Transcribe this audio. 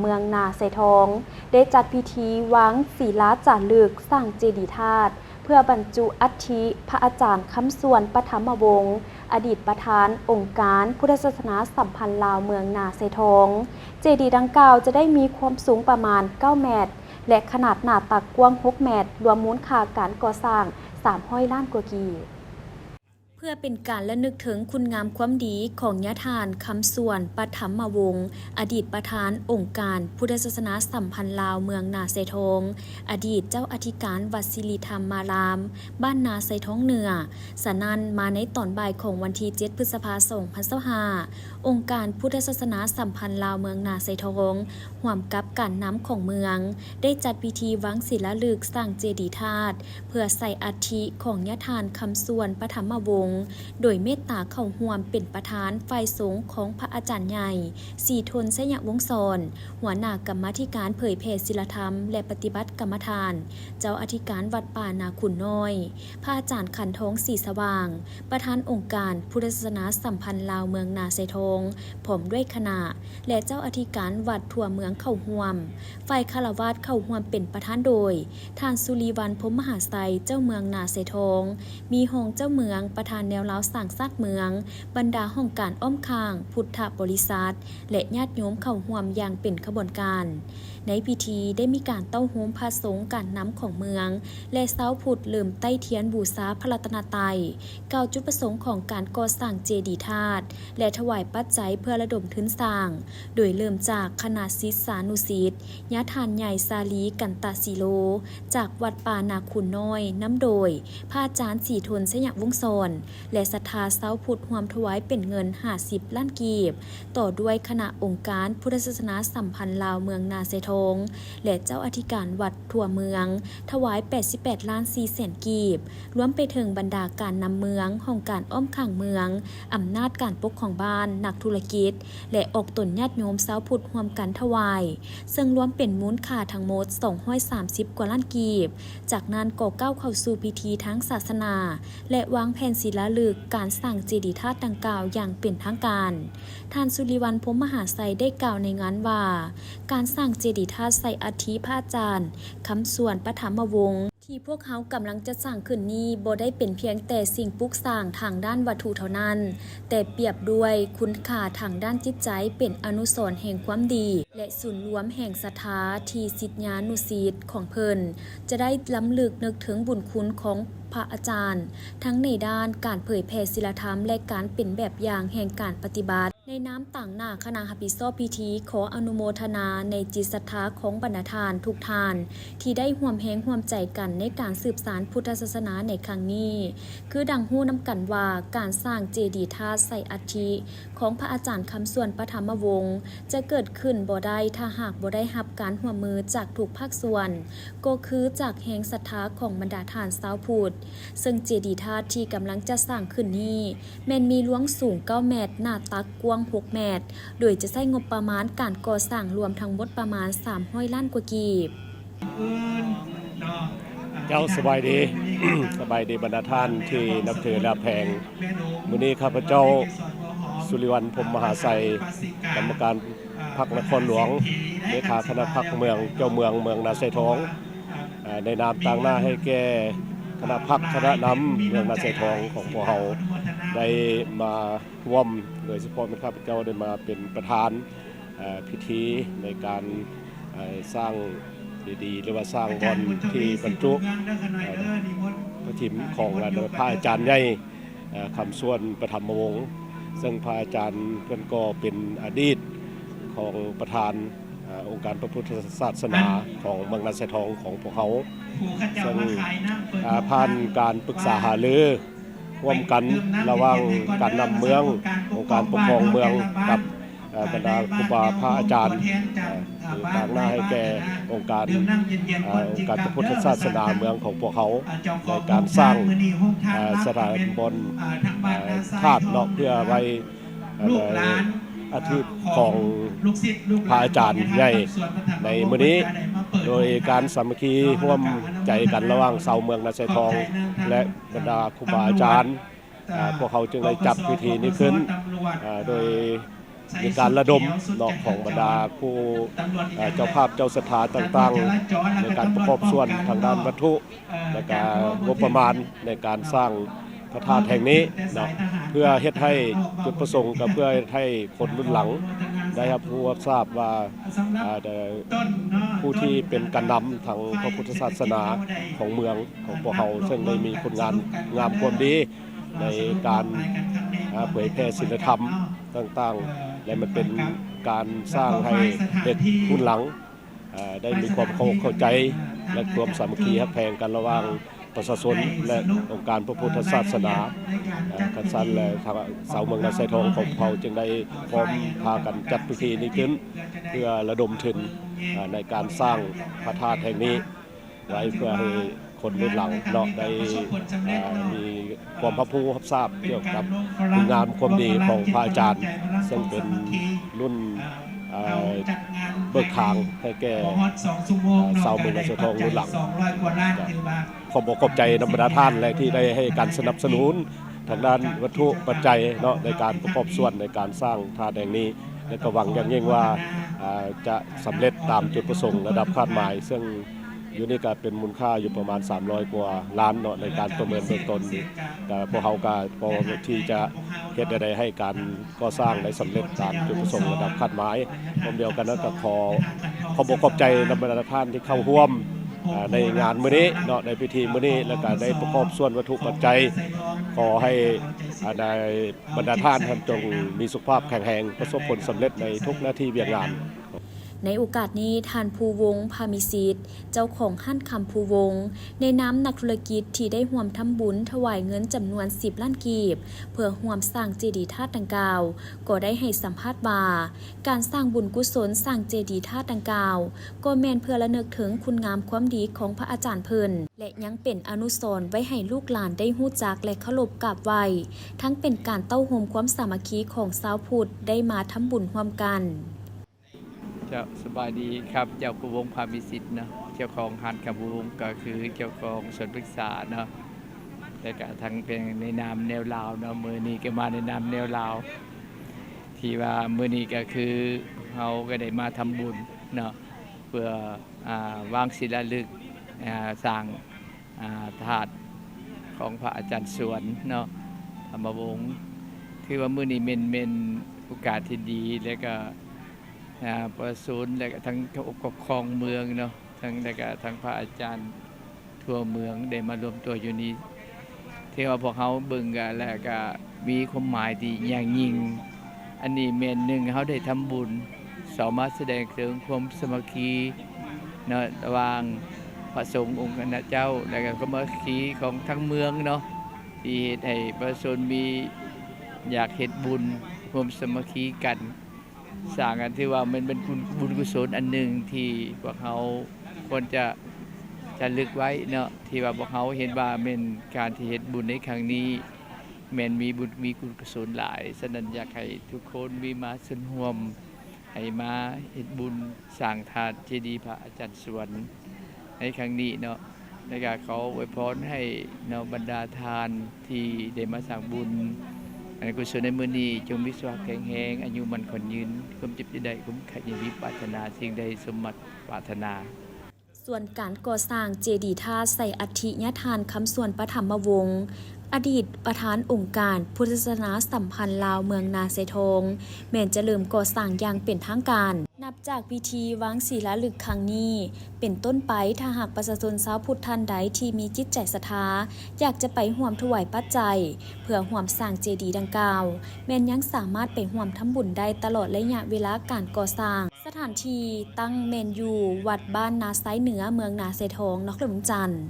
เมืองนาไซทองได้จัดพิธีวางศิลาจารึกสร้างเจดีย์ธาตุเพื่อบรรจุอัฐิพระอาจารย์คำส่วนปฐมวงศ์อดีตประธานองค์การพุทธศาสนาสัมพันธ์ลาวเมืองนาไซทองเจดีย์ดังกล่าวจะได้มีความสูงประมาณ9เมตรและขนาดหน้าตักกว้าง6เมตรรวมมูลค่าการก่อสร้าง300 ล้านกว่ากีบเพื่อเป็นการระลึกถึงคุณงามความดีของญาทานคำส่วนปฐมวงศ์อดีตประธานองค์การพุทธศาสนาสัมพันธ์ลาวเมืองนาไซทองอดีตเจ้าอธิการวัดศิริธรรมารามบ้านนาไซทองเหนือสนั่นมาในตอนบ่ายของวันที่7 พฤษภาคม 2025องค์การพุทธศาสนาสัมพันธ์ลาวเมืองนาไซทองร่วมกับการนำของเมืองได้จัดพิธีวางศิลาฤกษ์สร้างเจดีย์ธาตุเพื่อใส่อัฐิของญาทานคำส่วนปฐมวงศ์โดยเมตตาเข้าร่วมเป็นประธานฝ่ายสงฆ์ของพระอาจารย์ใหญ่ศรีทนสยวงศ์สอนหัวหน้ากรรมาธิการเผยแผ่ศีลธรรมและปฏิบัติกรรมฐานเจ้าอธิการวัดป่านาขุนน้อยพระอาจารย์ขันทองสีสว่างประธานองค์การพุทธศาสนาสัมพันธ์ลาวเมืองนาไซทองพร้อมด้วยคณะและเจ้าอธิการวัดทั่วเมืองเข้าร่วมฝ่ายฆราวาสเข้าร่วมเป็นประธานโดยท่านสุริวัลย์พรหมมหาไสยเจ้าเมืองนาไซทองมีหงเจ้าเมืองประธานแนวลาวสร้างซากเมืองบรรดาห้องการอ้อมข้างพุทธบริษัทและญาติโยมเข้าร่วมอย่างเป็นขบวนการในพิธีได้มีการเต้าโฮมพระสงฆ์การนำของเมืองและเสาพุทธเลิ่มใต้เทียนบูชาพระรัตนตรัยกล่าวจุดประสงค์ของการก่อสร้างเจดีย์ธาตุและถวายปัจจัยเพื่อระดมทุนสร้างโดยเริ่มจากคณะศิษยานุศิษย์ญาทานใหญ่สาลีกันตสีโลจากวัดป่านาขุนน้อยน้ำโดยพระอาจารย์ศรีทนสยวงศ์สอนและศรัทธาเสาพุทธรวมถวายเป็นเงิน50 ล้านกีบต่อด้วยคณะองค์การพุทธศาสนาสัมพันธ์ลาวเมืองนาไซทองและเจ้าอธิการวัดทั่วเมืองถวาย88 ล้าน4แสนกีบรวมไปถึงบรรดาการนำเมืองห้องการอ้อมข้างเมืองอำนาจการปกครองบ้านนักธุรกิจและออกตนญาติโยมเสาพุทธรวมกันถวายซึ่งรวมเป็นมูลค่าทั้งหมด230 กว่าล้านกีบจากนั้นก็ก้าวเข้าสู่พิธีทางศาสนาและวางแผนศิลาฤกษ์การสร้างเจดีย์ธาตุดังกล่าวอย่างเป็นทางการท่านสุริวัลย์พรหมมหาไสยได้กล่าวในงานว่าการสร้างเจดีย์ธาตุใส่อัฐิพระอาจารย์คำส่วนปฐมวงศ์ที่พวกเขากำลังจะสร้างขึ้นนี้บ่ได้เป็นเพียงแต่สิ่งปลูกสร้างทางด้านวัตถุเท่านั้นแต่เปรียบด้วยคุณค่าทางด้านจิตใจเป็นอนุสรณ์แห่งความดีและศูนย์รวมแห่งศรัทธาที่ศิษยานุศิษย์ของเพิ่นจะได้ล้ำลึกนึกถึงบุญคุณของพระอาจารย์ทั้งในด้านการเผยแผ่ศีลธรรมและการเป็นแบบอย่างแห่งการปฏิบัติในน้ำต่างหน้าคณะรับผิดชอบพิธีขออนุโมทนาในจิตศรัทธาของบรรดาทานทุกทานที่ได้ร่วมแรงร่วมใจกันในการสืบสานพุทธศาสนาในครั้งนี้คือดังฮู้นำกันว่าการสร้างเจดีย์ธาตุใส่อัฐิของพระอาจารย์คำส่วนปฐมวงศ์จะเกิดขึ้นบ่ได้ถ้าหากบ่ได้รับการร่วมมือจากทุกภาคส่วนก็คือจากแรงศรัทธาของบรรดาทานชาวพุทธซึ่งเจดีย์ธาตุที่กำลังจะสร้างขึ้นนี้แม้นมีหลวงสูง9 เมตรหน้าตักกว้าง6 เมตรโดยจะใช้งบประมาณการก่อสร้างรวมทั้งหมดประมาณ300 ล้านกว่ากีบเจ้าสบายดี สบายดีบรรดาท่านที่นับถือและแพงมื้อนี้ข้าพเจ้าสุริวัลย์พรหมมหาไสยกรรมการพรรคนครหลวงเลขาคณะพรรคเมืองเจ้าเมืองนาไซทองในนามต่างหน้าให้แก่คณะพรรคคณะนำเมืองนาไซทองของพวกเราได้มาร่วมโดยเฉพาะข้าพเจ้าได้มาเป็นประธานพิธีในการสร้างดีๆหรือว่าสร้างบอนที่บรรจุพระถิมของพระอาจารย์ใหญ่คำส่วนปฐมวงศ์ซึ่งพระอาจารย์เพื่อนก็เป็นอดีตของประธานองค์การพระพุทธศาสนาของเมืองนาไซทองของพวกเขาซึ่งผ่านการปรึกษาหารือร่วมกันระหว่างการนำเมืององค์การปกครองเมืองกับบรรดาครูบาพระอาจารย์ต่างหน้าให้แก่องค์การพระพุทธศาสนาเมืองของพวกเขาในการสร้างสถานบนธาตุเนาะเพื่อไว้อาทิตย์ของพระอาจารย์ใหญ่ในมื้อนี้โดยการสามัคคีร่วมใจกันระหว่างชาวเมืองนาไซทองและบรรดาครูบาอาจารย์พวกเขาจึงได้จัดพิธีนี้ขึ้นโดย มีการระดมเนาะของบรรดาผู้เจ้าภาพเจ้าสถานต่างๆในการประกอบส่วนทางด้านวัตถุและการงบประมาณในการสร้างพระธาตุแห่งนี้เนาะเพื่อเฮ็ดให้จุดประสงค์กับเพื่อให้คนรุ่นหลังได้รับรู้รับทราบว่าผู้ที่เป็นกันนำทางพระพุทธศาสนาของเมืองของพวกเขาซึ่งได้มีผลงานงามความดีในการเผยแพร่ศีลธรรมต่างๆและมันเป็นการสร้างให้เด็กรุ่นหลังได้มีความเข้าใจและความสามัคคีฮักแพงกันระหว่างประชาชนและองค์การพระพุทธศาสนากันสั้นและทางชาวเมืองนาไซทองของเขาจึงได้พร้อมพากันจัดพิธีนี้ขึ้นเพื่อระดมทุนในการสร้างพระธาตุแห่งนี้ไว้เพื่อให้คนรุ่นหลังเนาะได้มีความรับรู้รับทราบเกี่ยวกับคุณงามความดีของพระอาจารย์ซึ่งเป็นรุ่นเบิกทางให้แก่ชาวเมืองนาไซทองรุ่นหลังขอบใจนำบรรดาท่านและที่ได้ให้การสนับสนุนทางด้านวัตถุปัจจัยเนาะในการประกอบส่วนในการสร้างธาตุแห่งนี้และก็หวังอย่างยิ่งว่าจะสำเร็จตามจุดประสงค์ระดับคาดหมายซึ่งอยู่นี่ก็เป็นมูลค่าอยู่ประมาณ300กว่าล้านเนาะในการประเมินเบื้องต้นแต่พวกเขาก็พอที่จะเฮ็ดใดให้การก่อสร้างได้สำเร็จตามจุดประสงค์ระดับคาดหมายพร้อมเดียวกันนั้นก็ขอบใจนำบรรดาท่านที่เข้าร่วมในงานมื้อนี้เนาะในพิธีมื้อนี้และก็ได้ประกอบส่วนวัตถุปัจจัยขอให้ในบรรดาท่านจงมีสุขภาพแข็งแรงประสบผลสำเร็จในทุกหน้าที่เวียงงานในโอกาสนี้ท่านภูวงศ์พามิสิทธิ์เจ้าของห้านคำภูวงศ์ในนามนักธุรกิจที่ได้ร่วมทำบุญถวายเงินจำนวน10 ล้านกีบเพื่อร่วมสร้างเจดีย์ธาตุดังกล่าวก็ได้ให้สัมภาษณ์ว่าการสร้างบุญกุศลสร้างเจดีย์ธาตุดังกล่าวก็แม่นเพื่อระลึกถึงคุณงามความดีของพระอาจารย์เพิ่นและยังเป็นอนุสรณ์ไว้ให้ลูกหลานได้ฮู้จักและเคารพกราบไหว้ทั้งเป็นการเต้าโฮมความสามัคคีของชาวพุทธได้มาทำบุญร่วมกันเจ้าสบายดีครับเจ้าภูวงศ์พามิสิทธิ์เนาะเจ้าของห้านคำภูวงศ์ก็คือเจ้าของสวนพฤกษาเนาะแต่ก็ทั้งเป็นในนามแนวลาวเนาะมื้อนี้ก็มาในนามแนวลาวที่ว่ามื้อนี้ก็คือเฮาก็ได้มาทำบุญเนาะเพื่อวางศิลาฤกษ์สร้างธาตุของพระอาจารย์สวนเนาะธรรมวงศ์ที่ว่ามื้อนี้เป็นโอกาสที่ดีและก็ประสูนและก็ทั้งปกครองเมืองเนาะทั้งและก็ทั้งพระอาจารย์ทั่วเมืองได้มารวมตัวอยู่นี้ที่ว่าพวกเขาเบิ่งกันแล้วก็มีความหมายที่อย่างยิ่งอันนี้เมนหนึ่งเขาได้ทำบุญสามารถแสดงถึงความสามัคคีเนาะระหว่างพระสงฆ์องค์คณะเจ้าและก็สามัคคีของทั้งเมืองเนาะที่เฮ็ดให้ประชาชนมีอยากเฮ็ดบุญความสามัคคีกันสร้างกันที่ว่ามันเป็นบุญกุศลอันหนึ่งที่พวกเขาควรจะลึกไว้เนาะที่ว่าพวกเขาเห็นว่าเป็นการที่เฮ็ดบุญในครั้งนี้แม่นมีบุญมีกุศลหลายฉะนั้นอยากให้ทุกคนมีมาส่วนร่วมให้มาเฮ็ดบุญสร้างธาตุเจดีย์พระอาจารย์สวนในครั้งนี้เนาะในการเขาอวยพรให้เนาะบรรดาทานที่ได้มาสร้างบุญอันกุศลในมื้อนี้จงมีสุขภาพแข็งแรงอายุมั่นขวัญยืนความเจ็บจะได้คุ้มค่าอย่ามีปรารถนาสิ่งใดสมปรารถนาส่วนการก่อสร้างเจดีย์ธาตุใส่อัฐิญทานคำส่วนปฐมวงศ์อดีตประธานองค์การพุทธศาสนาสัมพันธ์ลาวเมืองนาไซทองแม้จะเริ่มก่อสร้างอย่างเป็นทางการนับจากพิธีวางศิลาฤกษ์ครั้งนี้เป็นต้นไปถ้าหากประชาชนชาวพุทธท่านใดที่มีจิตใจศรัทธาอยากจะไปร่วมถวายปัจจัยเพื่อร่วมสร้างเจดีย์ดังกล่าวแม้นยังสามารถไปร่วมทำบุญได้ตลอดระยะเวลาการก่อสร้างสถานที่ตั้งแม่นอยู่วัดบ้านนาไซเหนือเมืองนาไซทองนครหลวงจันทร์